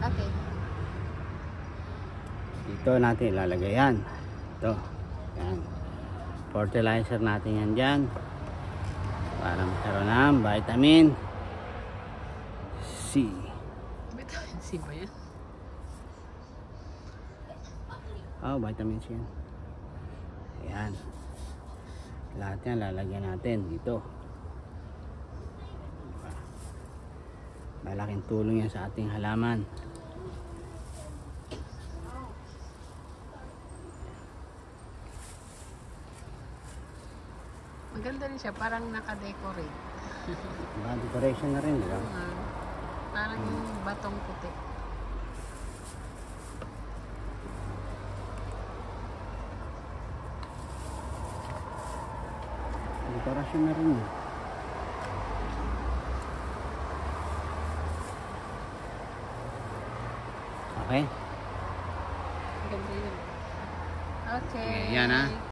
Okay. Dito natin ilalagay yan. Ito. Yan. Fertilizer natin yan dyan. Para magkaroon ng vitamin C. Vitamin C ba yan? Oh, vitamin C yan. Ayan. Lahat yan lalagyan natin dito. Malaking tulong yan sa ating halaman. Maganda rin siya, parang naka-decorate. Decoration na rin, di ba? Parang yung batong puti. Decoration na rin. Okay? Maganda yun. Okay. Yan ha.